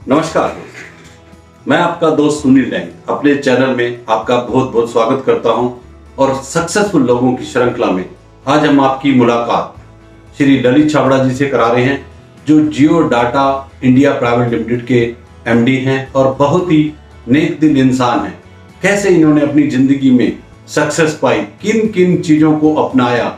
नमस्कार दोस्त, मैं आपका दोस्त सुनील डैंग अपने चैनल में आपका बहुत बहुत स्वागत करता हूं और सक्सेसफुल लोगों की श्रृंखला में आज हम आपकी मुलाकात श्री ललित छाबड़ा जी से करा रहे हैं, जो जियो डाटा इंडिया प्राइवेट लिमिटेड के एमडी हैं और बहुत ही नेक दिल इंसान हैं। कैसे इन्होंने अपनी जिंदगी में सक्सेस पाई, किन किन चीजों को अपनाया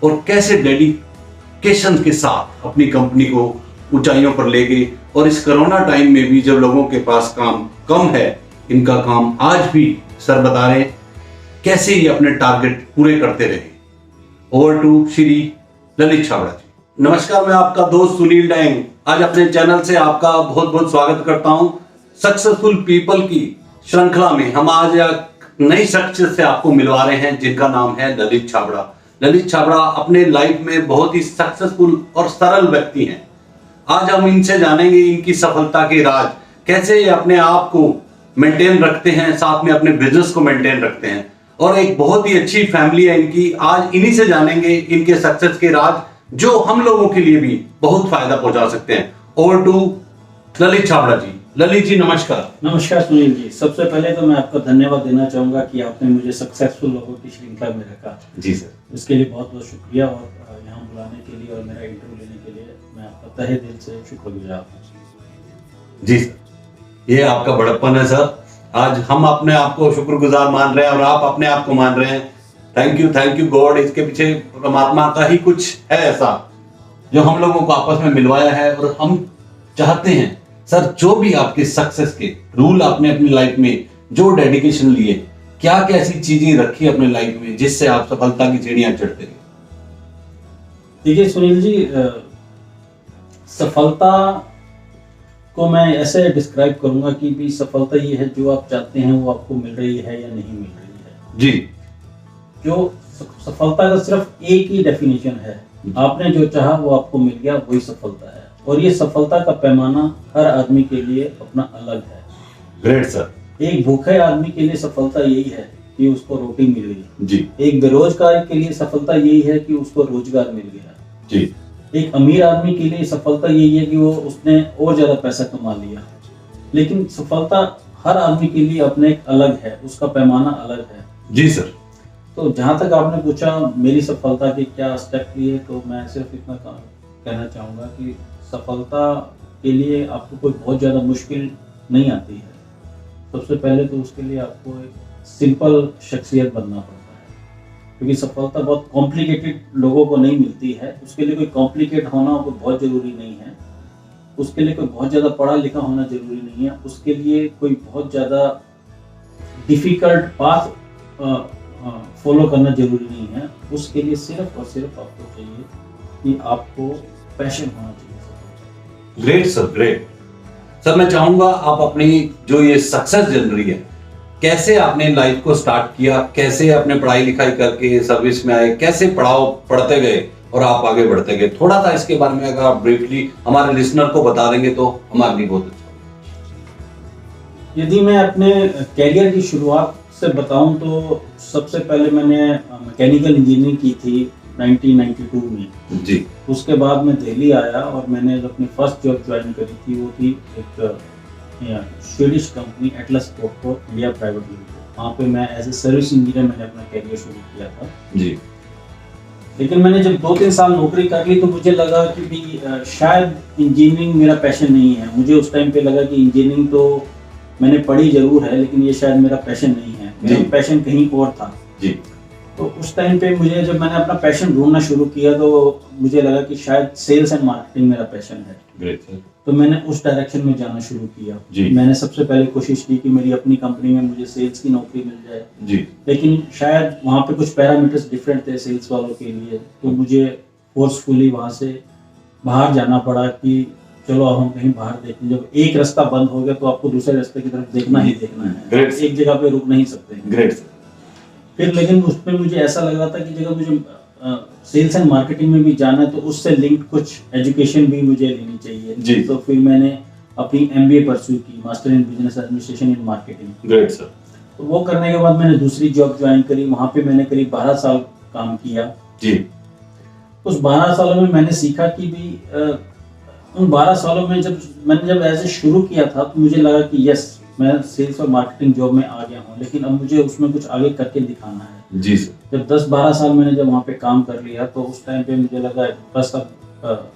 और कैसे डेडिकेशन के साथ अपनी कंपनी को ऊंचाइयों पर ले गए। और इस कोरोना टाइम में भी जब लोगों के पास काम कम है, इनका काम आज भी सर बता रहे कैसे ये अपने टारगेट पूरे करते रहे। ओवर टू श्री ललित छाबड़ा जी। नमस्कार, मैं आपका दोस्त सुनील डैंग आज अपने चैनल से आपका बहुत बहुत स्वागत करता हूं। सक्सेसफुल पीपल की श्रृंखला में हम आज एक नई शख्सियत से आपको मिलवा रहे हैं, जिनका नाम है ललित छाबड़ा। ललित छाबड़ा अपने लाइफ में बहुत ही सक्सेसफुल और सरल व्यक्ति हैं। आज हम इनसे जानेंगे इनकी सफलता के राज, कैसे ये अपने आप को मेंटेन रखते हैं, साथ में अपने बिजनेस को मेंटेन रखते हैं। और एक बहुत ही अच्छी फैमिली है इनकी। आज इन्हीं से जानेंगे इनके सक्सेस के राज, जो हम लोगों के लिए भी बहुत फायदा पहुंचा सकते हैं। ओवर टू ललित छाबड़ा जी। ललित जी नमस्कार। नमस्कार सुनील जी, सबसे पहले तो मैं आपको धन्यवाद देना चाहूंगा कि आपने मुझे सक्सेसफुल लोगों की श्रृंखला में रखा। जी सर, इसके लिए बहुत बहुत शुक्रिया और यहाँ बुलाने के लिए और मेरा इंटरव्यू लेने के लिए मैं आपका तहे दिल से शुक्रगुजार हूँ। जी सर, ये आपका बड़प्पन है सर। आज हम अपने आप को शुक्रगुजार मान रहे हैं और आप अपने आप को मान रहे हैं। Thank you God. इसके पीछे परमात्मा का ही कुछ है ऐसा जो हम लोगों को आपस में मिलवाया है। और हम चाहते हैं सर, जो भी आपके सक्सेस के रूल आपने अपनी लाइफ में जो डेडिकेशन लिए, क्या क्या ऐसी चीजें रखी अपने लाइफ में जिससे आप सफलता की सीढ़ियां चढ़ते गए। देखिए सुनील जी, सफलता को मैं ऐसे डिस्क्राइब करूंगा कि भी सफलता ये है जो आप चाहते हैं वो आपको मिल रही है या नहीं मिल रही है। जी, जो सफलता का सिर्फ एक ही डेफिनेशन है, आपने जो चाहा वो आपको मिल गया, वही सफलता है। और ये सफलता का पैमाना हर आदमी के लिए अपना अलग है। Great sir. एक भूखे आदमी के लिए सफलता यही है कि उसको रोटी मिल गई। जी। एक बेरोजगार के लिए सफलता यही है कि उसको रोजगार मिल गया। जी। एक अमीर आदमी के लिए सफलता यही है कि वो उसने और ज्यादा पैसा कमा लिया। लेकिन सफलता हर आदमी के लिए अपने एक अलग है, उसका पैमाना अलग है। जी सर। तो जहां तक आपने पूछा मेरी सफलता के क्या स्टेप लिए, तो मैं सिर्फ इतना कहना चाहूंगा कि सफलता के लिए आपको कोई बहुत ज़्यादा मुश्किल नहीं आती है। सबसे पहले तो उसके लिए आपको एक सिंपल शख्सियत बनना पड़ता है, क्योंकि सफलता बहुत कॉम्प्लिकेटेड लोगों को नहीं मिलती है। उसके लिए कोई कॉम्प्लिकेट होना कोई बहुत ज़रूरी नहीं है, उसके लिए कोई बहुत ज़्यादा पढ़ा लिखा होना ज़रूरी नहीं है, उसके लिए कोई बहुत ज़्यादा डिफ़िकल्ट पाथ फॉलो करना ज़रूरी नहीं है। उसके लिए सिर्फ और सिर्फ आपको चाहिए कि आपको पैशन होना चाहिए। Great sir, great sir. मैं चाहूंगा आप अपनी जो ये सक्सेस जर्नी है, कैसे आपने लाइफ को स्टार्ट किया, कैसे आपने पढ़ाई लिखाई करके सर्विस में आए, कैसे पढ़ते गए और आप आगे बढ़ते गए, थोड़ा सा इसके बारे में अगर आप ब्रीफली हमारे लिसनर को बता देंगे तो हमारे लिए बहुत अच्छा होगा। यदि मैं अपने कैरियर की शुरुआत से बताऊं तो सबसे पहले मैंने मैकेनिकल इंजीनियरिंग की थी 1992 में। जी। उसके बाद मैं दिल्ली आया और मैंने अपनी फर्स्ट जॉब ज्वाइन करी थी, वो थी एक Swedish company Atlas Copco India private limited. वहाँ पे मैं एज ए सर्विस इंजीनियर मैंने अपना कैरियर शुरू किया था। जी। लेकिन मैंने जब 2-3 साल नौकरी कर ली तो मुझे लगा कि भी शायद इंजीनियरिंग मेरा पैशन नहीं है। मुझे उस टाइम पे लगा कि इंजीनियरिंग तो मैंने पढ़ी जरूर है, लेकिन ये शायद मेरा पैशन नहीं है, मेरा पैशन कहीं और था। जी। तो उस टाइम पे मुझे जब मैंने अपना पैशन ढूंढना शुरू किया तो मुझे लगा कि शायद सेल्स एंड मार्केटिंग मेरा पैशन है। Great sir. तो मैंने उस डायरेक्शन में जाना शुरू किया। जी। मैंने सबसे पहले कोशिश की कि मेरी अपनी कंपनी में मुझे सेल्स की नौकरी मिल जाए। जी। लेकिन शायद वहाँ पे कुछ पैरामीटर्स डिफरेंट थे सेल्स वालों के लिए, तो मुझे फोर्सफुली वहाँ से बाहर जाना पड़ा कि चलो अब हम कहीं बाहर देखें। जब एक रास्ता बंद हो गया तो आपको दूसरे रास्ते की तरफ देखना ही देखना है। ग्रेट। एक जगह पे रुक नहीं सकते। Great sir. फिर लेकिन उसमें मुझे ऐसा लग रहा था कि जगह मुझे सेल्स एंड मार्केटिंग में भी जाना है तो उससे लिंक्ड कुछ एजुकेशन भी मुझे लेनी चाहिए। जी। तो फिर मैंने अपनी MBA परस्यू की, master in business administration in marketing. Great sir. तो वो करने के बाद मैंने दूसरी जॉब ज्वाइन करी। वहाँ पे मैंने करीब 12 साल काम किया। जी। उस 12 सालों में मैंने सीखा कि भी उन 12 सालों में जब ऐसे शुरू किया था तो मुझे लगा कि यस, मैं सेल्स और मार्केटिंग जॉब में आ गया हूँ, लेकिन अब मुझे उसमें कुछ आगे करके दिखाना है। जी सर। जब 10-12 साल मैंने जब वहाँ पे काम कर लिया तो उस टाइम पे मुझे लगा बस अब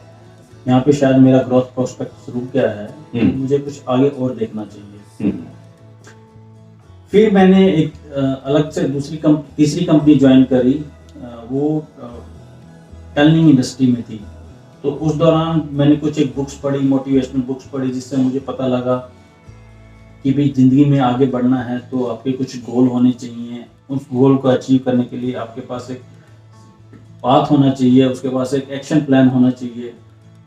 यहाँ पे शायद मेरा ग्रोथ प्रोस्पेक्ट रुक गया है, तो मुझे कुछ आगे और देखना चाहिए। फिर मैंने एक अलग से तीसरी कंपनी ज्वाइन करी, वो टनलिंग इंडस्ट्री में थी। तो उस दौरान मैंने कुछ एक बुक्स पढ़ी, मोटिवेशनल बुक्स पढ़ी, जिससे मुझे पता लगा कि भाई ज़िंदगी में आगे बढ़ना है तो आपके कुछ गोल होने चाहिए। उस गोल को अचीव करने के लिए आपके पास एक पाथ होना चाहिए, उसके पास एक एक्शन प्लान होना चाहिए।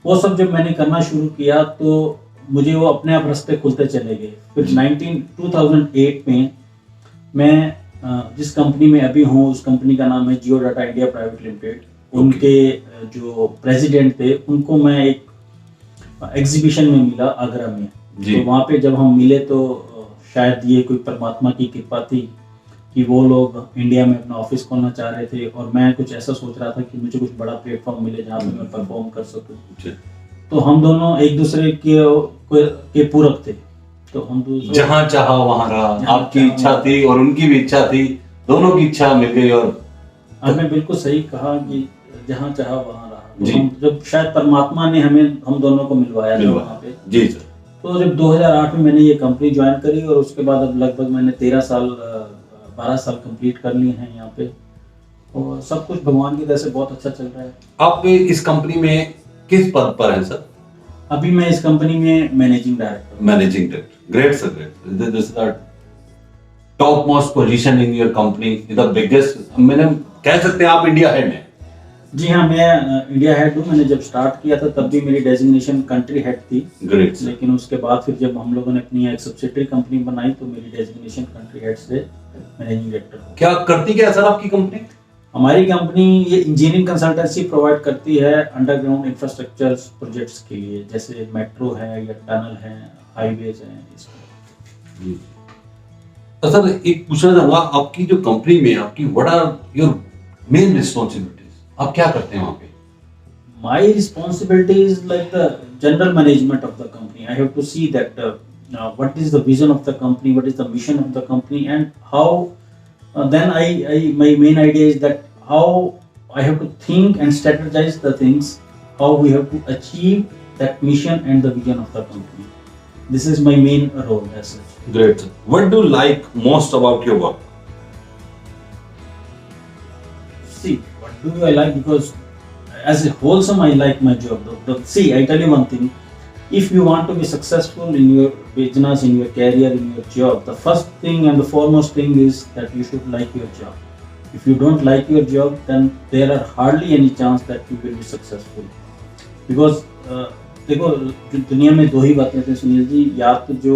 वो सब जब मैंने करना शुरू किया तो मुझे वो अपने आप रास्ते खुलते चले गए। फिर 2008 में मैं जिस कंपनी में अभी हूँ, उस कंपनी का नाम है जियो डाटा इंडिया प्राइवेट लिमिटेड। उनके जो प्रेसिडेंट थे उनको मैं एक एग्जीबिशन में मिला आगरा में। तो वहाँ पे जब हम मिले तो शायद ये कोई परमात्मा की कृपा थी कि वो लोग इंडिया में अपना ऑफिस खोलना चाह रहे थे और मैं कुछ ऐसा सोच रहा था कि मुझे कुछ बड़ा प्लेटफॉर्म मिले जहाँ पे मैं परफॉर्म कर सकूं। तो हम दोनों एक दूसरे के पूरक थे। तो हम जहाँ चाहा वहाँ रहा, आपकी इच्छा थी और उनकी भी इच्छा थी, दोनों की इच्छा मिल गई। और आपने बिल्कुल सही कहा कि जहाँ चाहा वहाँ रहा। तो हम जब शायद परमात्मा ने हम दोनों को मिलवाया था वहाँ पे। जी सर। तो जब 2008 में मैंने ये कंपनी ज्वाइन करी और उसके बाद अब लगभग मैंने 12 साल कंप्लीट कर लिए हैं यहाँ पे, और सब कुछ भगवान की दया से बहुत अच्छा चल रहा है। आप इस कंपनी में किस पद पर हैं सर? अभी मैं इस कंपनी में managing director. Great sir, great. This is the top most position in your company, the biggest, मैंने कह सकते हैं आप इंडिया हेड हैं। जी हाँ, मैं इंडिया हेड हूँ। मैंने जब स्टार्ट किया था तब भी मेरी डेजिग्नेशन कंट्री हेड थी। ग्रेट। लेकिन उसके बाद फिर जब हम लोगों ने अपनी एक सब्सिडरी कंपनी बनाई तो मेरी डेजिग्नेशन कंट्री हेड से मैनेजिंग डायरेक्टर। क्या करती क्या सर आपकी कंपनी? हमारी कंपनी ये इंजीनियरिंग कंसल्टेंसी प्रोवाइड करती है अंडरग्राउंड इंफ्रास्ट्रक्चर प्रोजेक्ट्स के लिए, जैसे मेट्रो है या टनल है, हाईवेज है। तो सर एक पूछना चाहूंगा, आपकी जो कंपनी में आपकी what are your main responsibilities, आप क्या करते हैं वहां पे? My responsibility is like the general management of the company. I have to see that what is the vision of the company, what is the mission of the company, and how. Then my main idea is that how I have to think and strategize the things, how we have to achieve that mission and the vision of the company. This is my main role as such. Great. What do you like most about your work? See, what do I like? Because as a wholesome, I like my job. See, I tell you one thing. If you want to be successful in your business, in your career, in your job, the first thing and the foremost thing is that you should like your job. If you don't like your job, then there are hardly any chance that you will be successful. Because देखो, दुनिया में दो ही बातें हैं सुनील जी, या तो जो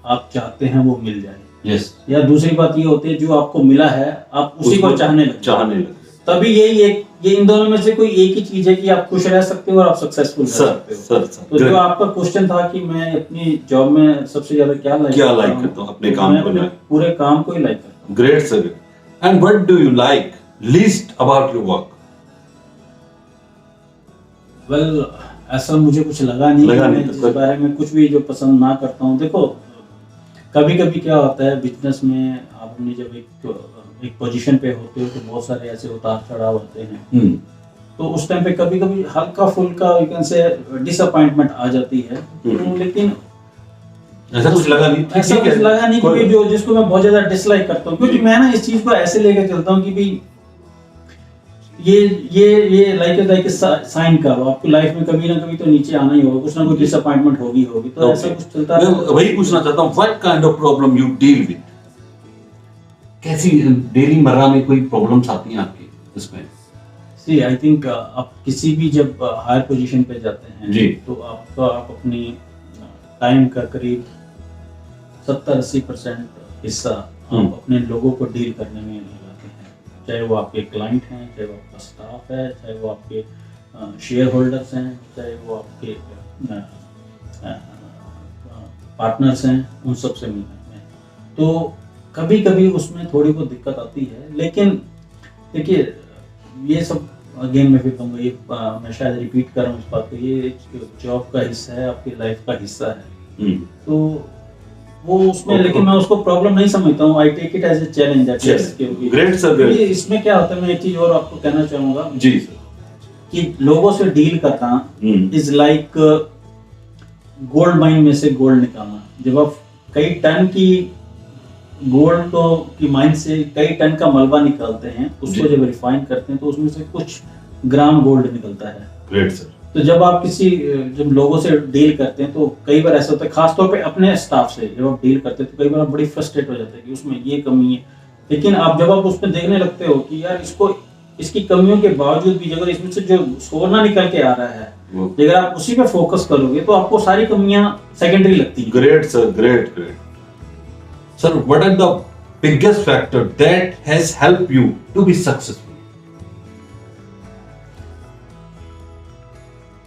आप चाहते हैं वो मिल जाए, yes, या दूसरी बात ये होती है जो आपको मिला है आप उसी को चाहने लगे। तभी ये इन दोनों में से कोई एक ही चीज है कि आप खुश रह सकते हो और आप सक्सेसफुल रह सकते हो। तो जो आपका क्वेश्चन था कि मैं अपनी जॉब में सबसे ज्यादा क्या लाइक करता हूँ, अपने काम को, पूरे काम को ही लाइक करता हूँ। Great sir. And what do you like least about your work? Well, ऐसा मुझे कुछ लगा नहीं जिस बारे में कुछ भी जो पसंद ना करता हूँ। देखो, कभी कभी क्या होता है बिजनेस में, आपने जब एक पोजीशन पे होते हो तो बहुत सारे ऐसे उतार चढ़ाव होते हैं। तो उस टाइम पे कभी कभी हल्का फुल्का यू कैन से डिसअपॉइंटमेंट आ जाती है। तो लेकिन ऐसा कुछ लगा नहीं क्योंकि जो जिसको मैं बहुत ज्यादा डिसलाइक करता हूँ, क्योंकि मैं ना इस चीज को ऐसे लेकर चलता हूँ कि भाई ये लाइक साइन करो, आपकी लाइफ में कभी ना कभी तो नीचे आना ही होगा, कुछ ना कुछ डिसअपॉइंटमेंट होगी। तो ऐसा कुछ चलता है। वही पूछना चाहता हूँ, what kind of problem you deal with? कैसी डेली मर्रा में कोई प्रॉब्लम्स आती हैं आपकी इसमें? सी, आई थिंक आप किसी भी जब हायर पोजीशन पे जाते हैं जी, तो आप अपनी टाइम का करीब 70-80% हिस्सा आप अपने लोगों को डील करने में लगाते हैं, चाहे वो आपके क्लाइंट हैं, चाहे वो आपका स्टाफ है, चाहे वो आपके शेयर होल्डर्स हैं, चाहे वो आपके पार्टनर्स हैं, उन सब से मिलने में। तो कभी कभी उसमें थोड़ी बहुत दिक्कत आती है, लेकिन देखिए ये सब अगेन मैं फिर कहूँगा ये मैं शायद रिपीट कर रहा हूँ इस बात को, ये एक जॉब का हिस्सा है, आपकी लाइफ का हिस्सा है। तो वो उसमें, लेकिन मैं उसको प्रॉब्लम नहीं समझता हूँ। I take it as a challenge that क्योंकि ग्रेट सर, ग्रेट। इसमें क्या होता है, मैं एक चीज और आपको कहना चाहूंगा जी सर, कि लोगों से डील करना इज लाइक गोल्ड माइन में से गोल्ड निकालना। जब आप कई टन की गोल्ड को की माइन से कई टन का मलबा निकालते हैं, उसको जब रिफाइन करते हैं तो उसमें से कुछ ग्राम गोल्ड निकलता है। Great sir. तो जब आप जब लोगों से डील करते हैं तो कई बार ऐसा होता है, खासतौर पे अपने स्टाफ से जब आप डील करते हैं तो कई बार आप बड़ी फ्रस्ट्रेट हो जाते हैं कि उसमें ये कमी है। लेकिन आप जब आप उसमें देखने लगते हो कि यार इसकी कमियों के बावजूद भी अगर इसमें से जो सोना निकल के आ रहा है, अगर आप उसी पे फोकस करोगे तो आपको सारी कमियां सेकेंडरी लगती हैं। Great sir, great great sir. What are the biggest factor that has help you to be successful?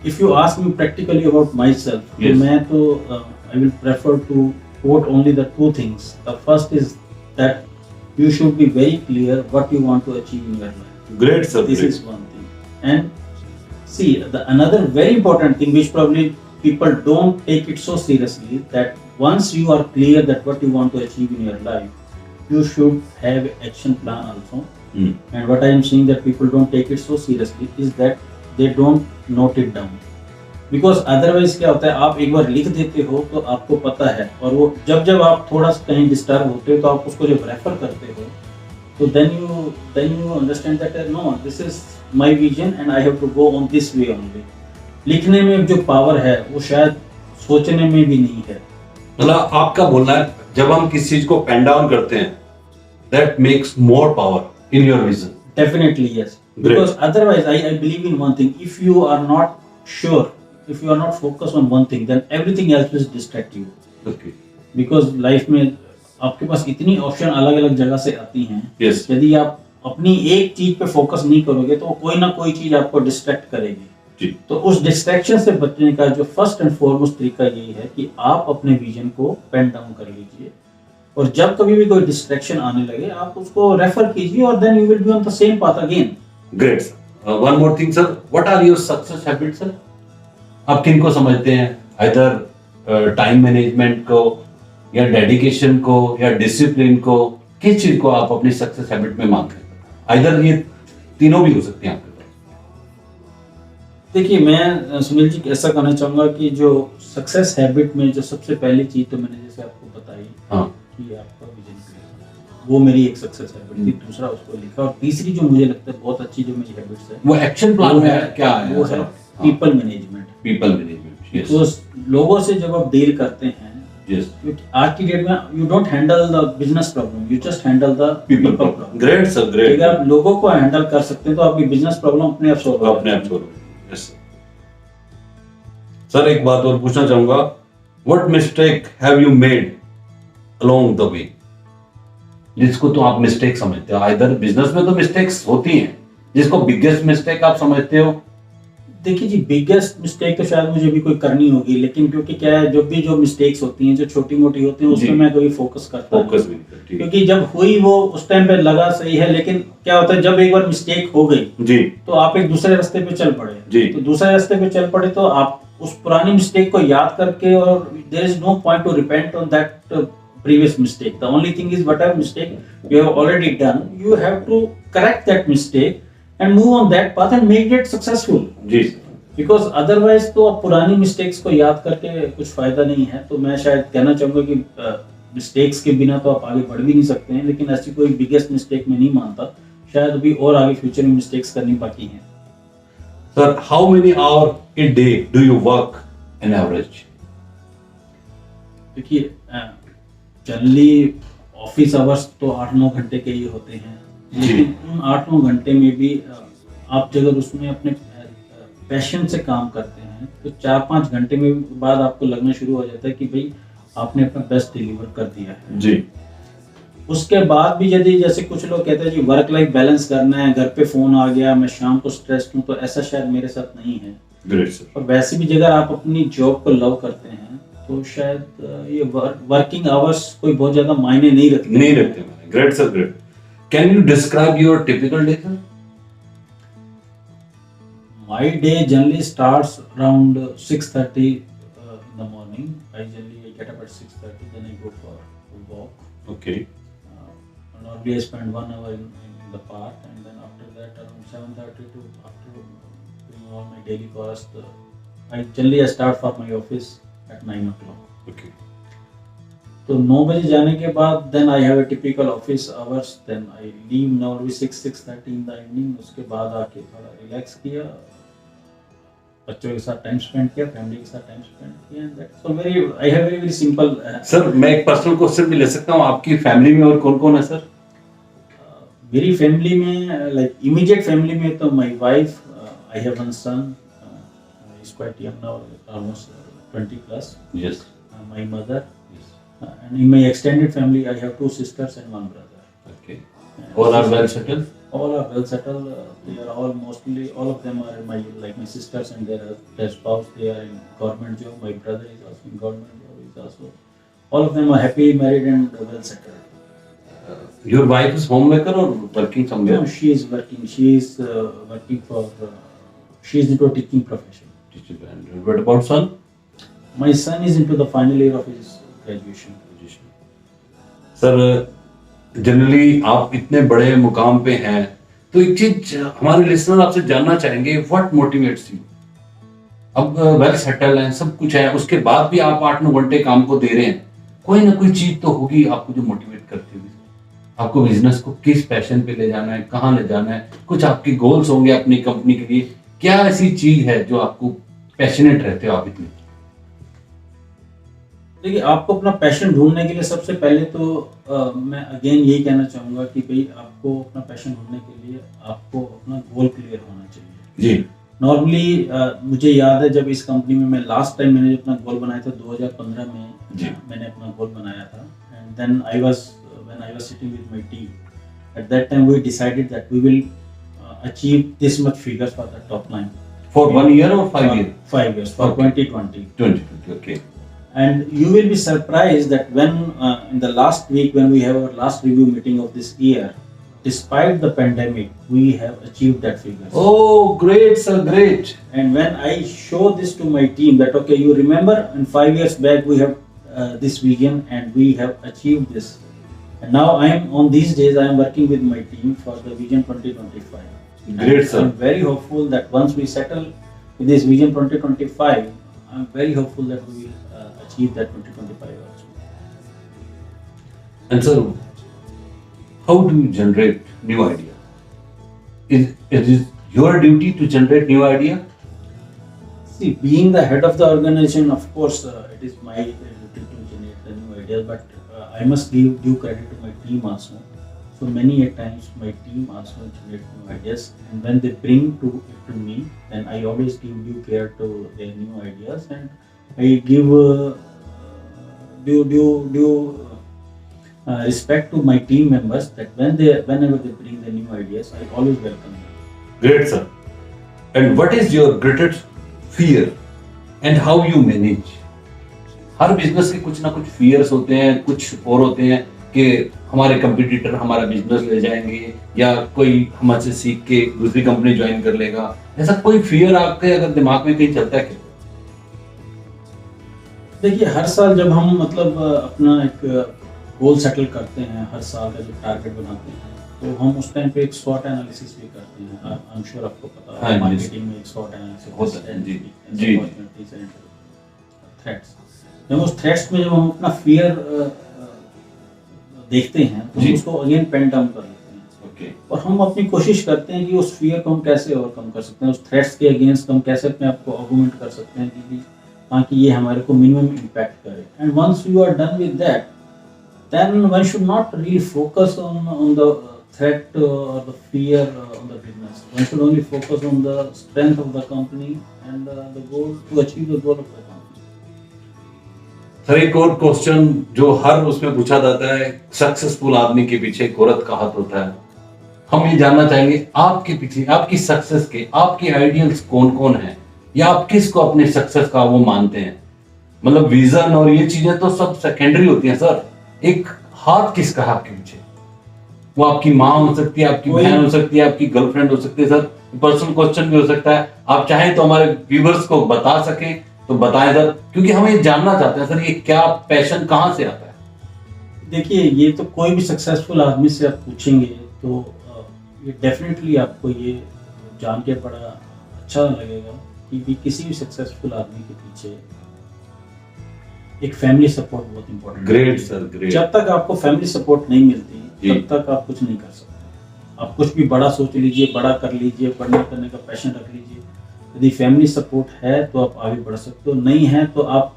If you ask me practically about myself, Yes. तो मैं तो I will prefer to quote only the two things. The first is that you should be very clear what you want to achieve in your life. Great sir, This great. is one thing. And see, another very important thing which probably people don't take it so seriously, that once you are clear that what you want to achieve in your life, you should have an action plan also. And what I am saying that people don't take it so seriously is that they don't note it down. Because otherwise क्या होता है, आप एक बार लिख देते हो तो आपको पता है, और वो जब आप थोड़ा सा कहीं डिस्टर्ब होते हो तो आप उसको जब रेफर करते हो तो then you understand that no, this is my vision and I have to go on this way only. लिखने में जो पावर है वो शायद सोचने में भी नहीं है। मतलब आपका बोलना है जब हम किसी चीज को पेन डाउन करते हैं, that makes more power in your vision. Definitely yes. Great. Because otherwise I believe in one thing, if you are not sure, if you are not focused on one thing, then everything else will distract you. Okay. Because life में आपके पास इतनी option अलग अलग जगह से आती हैं। Yes. यदि आप अपनी एक चीज पे फोकस नहीं करोगे तो कोई ना कोई चीज आपको डिस्ट्रैक्ट करेगी। जी। तो उस डिस्ट्रैक्शन से बचने का जो फर्स्ट एंड फॉरमोस्ट तरीका यही है कि आप अपने विजन को पेन डाउन कर लीजिए, और जब कभी भी कोई डिस्ट्रैक्शन आने लगे आप उसको रेफर कीजिए, और then you will be on the same path again. Great sir. One more thing sir, what are your success habits sir? आप किन को समझते हैं, आइदर टाइम मैनेजमेंट को या डेडिकेशन को या डिसिप्लिन को, किस चीज को आप अपनी सक्सेस हैबिट में मानते हैं? आइदर ये तीनों भी हो सकते हैं आपके पास। देखिए, मैं सुनील जी ऐसा कहना चाहूंगा कि जो सक्सेस हैबिट में जो सबसे पहली चीज तो मैंने जैसे आपको बताई, हाँ, कि आपका विजन क्लियर, वो मेरी एक सक्सेस हैबिट थी। दूसरा उसको लिखा, और तीसरी जो मुझे लगता है बहुत अच्छी जो मेरी हैबिट्स है वो एक्शन प्लान है, क्या है? वो है people management. People management, yes. तो लोगों से जब आप डील करते हैं, यस, आज की डेट में you don't handle the business problem, you just handle the people problem. Great sir, great. अगर आप लोगों को हैंडल कर सकते हैं तो आपकी बिजनेस प्रॉब्लम अपने आप सॉल्व अपने आप सॉल्व। यस सर, एक बात और पूछना चाहूंगा, what mistake have you made along the way? जिसको तो आप मिस्टेक समझते हो, आइदर बिजनेस में तो मिस्टेक्स होती हैं, जिसको बिगेस्ट मिस्टेक आप समझते हो? देखिए जी, बिगेस्ट मिस्टेक तो शायद मुझे भी कोई करनी होगी, लेकिन क्योंकि क्या है, जो मिस्टेक्स होती हैं, जो छोटी मोटी होती हैं, उसमें मैं कभी फोकस करता फोकस नहीं, नहीं, क्योंकि जब हुई वो उस टाइम पे लगा सही है, लेकिन क्या होता है जब एक बार मिस्टेक हो गई जी, तो आप एक दूसरे रास्ते पे चल पड़े जी। तो दूसरे रास्ते पे चल पड़े तो आप उस पुरानी मिस्टेक को याद करके, और there is no point to repent on that previous mistake. The only thing is whatever mistake you have already done, you have to correct that mistake and move on that path and make it successful. जी। Because otherwise तो आप पुरानी mistakes को याद करके कुछ फायदा नहीं है। तो मैं शायद कहना चाहूँगा कि mistakes के बिना तो आप आगे बढ़ भी नहीं सकते हैं, लेकिन ऐसी कोई biggest mistake मैं नहीं मानता, शायद अभी और आगे फ्यूचर में mistakes करनी बाकी हैं। Sir, how many hours a day do you work in average? देखिए, जनरली ऑफिस आवर्स तो 8-9 घंटे के ही होते हैं, लेकिन उन 8-9 घंटे में भी आप अगर उसमें अपने पैशन से काम करते हैं तो 4-5 घंटे में बाद आपको लगना शुरू हो जाता है कि भाई आपने अपना बेस्ट डिलीवर कर दिया है जी। उसके बाद भी यदि जैसे कुछ लोग कहते हैं जी वर्क लाइफ बैलेंस करना है, घर पे फोन आ गया, मैं शाम को स्ट्रेस्ड हूँ, तो ऐसा शायद मेरे साथ नहीं है। Great sir. और वैसे भी अगर आप अपनी जॉब को लव करते हैं तो शायद ये वर्किंग आवर्स कोई बहुत ज्यादा मायने नहीं रखते। Great sir, great. Can you describe your typical day sir? My day generally starts around 6:30 in the morning. I generally get up at 6:30, then I go for a walk. Okay. Normally I spend 1 hour in the park, and then after that around 7:30 to after doing all my daily tasks, I start for my office at 9 o'clock. Okay. तो 9 बजे जाने के बाद then I have a typical office hours, then I leave normally 6:30 in the evening. उसके बाद आके थोड़ा relax किया, बच्चों के साथ टाइम स्पेंड किया, फैमिली के साथ टाइम स्पेंड किया, and that's so very I have very simple. Sir मैं एक पर्सनल क्वेश्चन भी ले सकता हूँ, आपकी फैमिली में और कौन कौन है सर? मेरी फैमिली में लाइक इमीडिएट फैमिली में तो my wife, I have one son, is quite young now, almost 20 plus, yes, my mother, and in my extended family I have 2 sisters and 1 brother. okay, all are well settled? All are well settled. They are all mostly, all of them are my, like my sisters and their spouse, they are in government job. My brother is also in government job. Is also, all of them are happy, married and well settled. Your wife is homemaker or working somewhere? No, she is working. She is working for. She is into a teaching profession. And what about son? My son is into the final year of his graduation. Sir generally आप इतने बड़े मुकाम पे हैं, तो एक चीज हमारे लिसनर आपसे जानना चाहेंगे, व्हाट मोटिवेट्स यू? अब वेल सेटल हैं, सब कुछ है, उसके बाद भी आप 8-9 घंटे काम को दे रहे हैं, कोई ना कोई चीज तो होगी आपको जो मोटिवेट करती होगी। आपको बिजनेस को किस पैशन पे ले जाना है, कहाँ ले जाना है, कुछ आपके गोल्स होंगे अपनी कंपनी के लिए, क्या ऐसी चीज है जो आपको पैशनेट रहते हो आप इतने? देखिए, आपको अपना पैशन ढूंढने के लिए सबसे पहले तो मैं अगेन यही कहना चाहूँगा कि भाई आपको अपना पैशन ढूंढने के लिए आपको अपना गोल क्लियर होना चाहिए जी। नॉर्मली मुझे याद है जब इस कंपनी में मैं लास्ट टाइम मैंने अपना गोल बनाया था 2015 में जी। मैंने अपना गोल बनाया था, and then when I was sitting with my team at that time we decided that we will achieve this much figures for the top line for 1 year or 5 years? 5 years for Okay. 2020. Okay. And you will be surprised that when in the last week when we have our last review meeting of this year, despite the pandemic, we have achieved that figure. Oh, great, sir, great. And when I show this to my team that okay, you remember in 5 years back we have this vision and we have achieved this. And now I am on these days I am working with my team for the Vision 2025. Great, and sir. I'm very hopeful that once we settle with this Vision 2025, I'm very hopeful that we will achieve that 2025 also. And sir, how do you generate new idea? Is it your duty to generate new idea? See, being the head of the organization, of course, it is my duty to generate the new ideas, but I must give due credit to my team also. So many a times my team also generate new ideas, and when they bring to me, then I always give due care to their new ideas, and I give due respect to my team members that whenever they bring the new ideas, I always welcome them. Great, sir. And what is your greatest fear and how you manage? Her business के कुछ ना कुछ fears होते हैं, कुछ और होते हैं कि हमारे कंपटीटर हमारा बिजनेस ले जाएंगे या कोई हमसे सीख के दूसरी कंपनी ज्वाइन कर लेगा। ऐसा कोई फियर आपके अगर दिमाग में कहीं चलता है क्या? देखिए, हर साल जब हम मतलब अपना एक गोल सेटल करते हैं, हर साल का जो टारगेट बनाते हैं, तो हम उस टाइम पे एक स्वॉट एनालिसिस भी करते हैं। आई एम श्योर आपको पता है, मार्केटिंग में एक स्वॉट एनालिसिस होता है। जी जी, अपॉर्चुनिटीज एंड थ्रेट्स। जब उस थ्रेट्स में जब हम अपना फियर देखते हैं तो जी। उसको अगेन पेन डाउन कर लेते हैं। ओके। और हम अपनी कोशिश करते हैं कि उस फियर को हम कैसे ओवरकम कर सकते हैं, उस थ्रेट्स के अगेंस्ट हम कैसे अपने आप को आर्गुमेंट कर सकते हैं कि ताकि ये हमारे को मिनिमम इम्पैक्ट करे। And once you are done with that, then one should not really focus on the threat or the fear on the business. One should only focus on the strength of the company and the goal to achieve the goal of the company. Sir एक और question जो हर उसमें पूछा जाता है, successful आदमी के पीछे एक औरत का हाथ होता है। हम ये जानना चाहेंगे आपके पीछे, आपकी सक्सेस के आपके आइडियल्स कौन कौन हैं, या आप किसको अपने सक्सेस का वो मानते हैं? मतलब विजन और ये चीजें तो सब सेकेंडरी होती हैं सर, एक हाथ किसका है आपके पीछे? वो आपकी माँ हो सकती है, आपकी बहन हो सकती है, आपकी गर्लफ्रेंड हो सकती है सर, पर्सनल क्वेश्चन भी हो सकता है, आप चाहें तो हमारे व्यूवर्स को बता सकें तो बताएं सर, क्योंकि हम ये जानना चाहते हैं सर ये क्या पैशन कहाँ से आता है। देखिए, ये तो कोई भी सक्सेसफुल आदमी से आप पूछेंगे तो ये डेफिनेटली आपको ये जान के बड़ा अच्छा लगेगा कि भी किसी भी सक्सेसफुल आदमी के पीछे एक फैमिली सपोर्ट बहुत इंपॉर्टेंट है। Great sir, great. जब तक आपको फैमिली सपोर्ट नहीं मिलती जी। तब तक आप कुछ नहीं कर सकते। आप कुछ भी बड़ा सोच लीजिए, बड़ा कर लीजिए, बढ़ने करने का पैशन रख लीजिए, यदि फैमिली सपोर्ट है तो आप आगे बढ़ सकते हो, नहीं है तो आप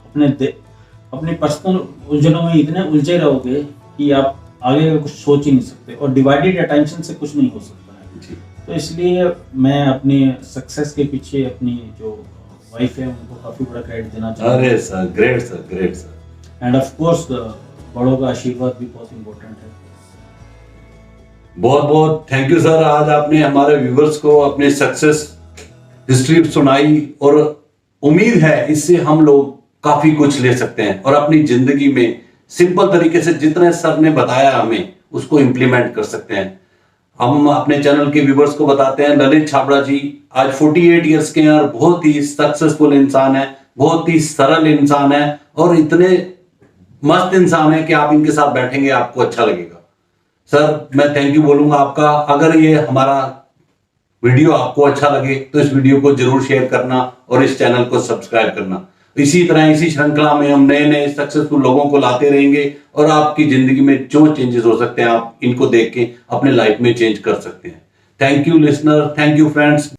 अपने पर्सनल उलझनों में इतने उलझे रहोगे कि आप आगे का कुछ सोच ही नहीं सकते, और डिवाइडेड अटेंशन से कुछ नहीं हो सकता है जी। तो इसलिए मैं अपनी सक्सेस के पीछे अपनी जो वाइफ है उनको काफी बड़ा क्रेडिट देना चाहूँगा। अरे sir, great sir, great sir. End of course बड़ों का आशीर्वाद भी बहुत इंपॉर्टेंट है। बहुत बहुत थैंक यू सर, आज आपने हमारे व्यूवर्स को अपनी सक्सेस हिस्ट्री सुनाई, और उम्मीद है इससे हम लोग काफी कुछ ले सकते हैं और अपनी जिंदगी में सिंपल तरीके से जितने सर ने बताया हमें उसको इंप्लीमेंट कर सकते हैं। हम अपने चैनल के व्यूवर्स को बताते हैं, ललित छाबड़ा जी आज 48 इयर्स के हैं और बहुत ही सक्सेसफुल इंसान है, बहुत ही सरल इंसान है और इतने मस्त इंसान है कि आप इनके साथ बैठेंगे आपको अच्छा लगेगा। सर मैं थैंक यू बोलूंगा आपका। अगर ये हमारा वीडियो आपको अच्छा लगे तो इस वीडियो को जरूर शेयर करना और इस चैनल को सब्सक्राइब करना। इसी तरह इसी श्रृंखला में हम नए नए सक्सेसफुल लोगों को लाते रहेंगे और आपकी जिंदगी में जो चेंजेस हो सकते हैं आप इनको देख के अपने लाइफ में चेंज कर सकते हैं। Thank you listener, thank you friends.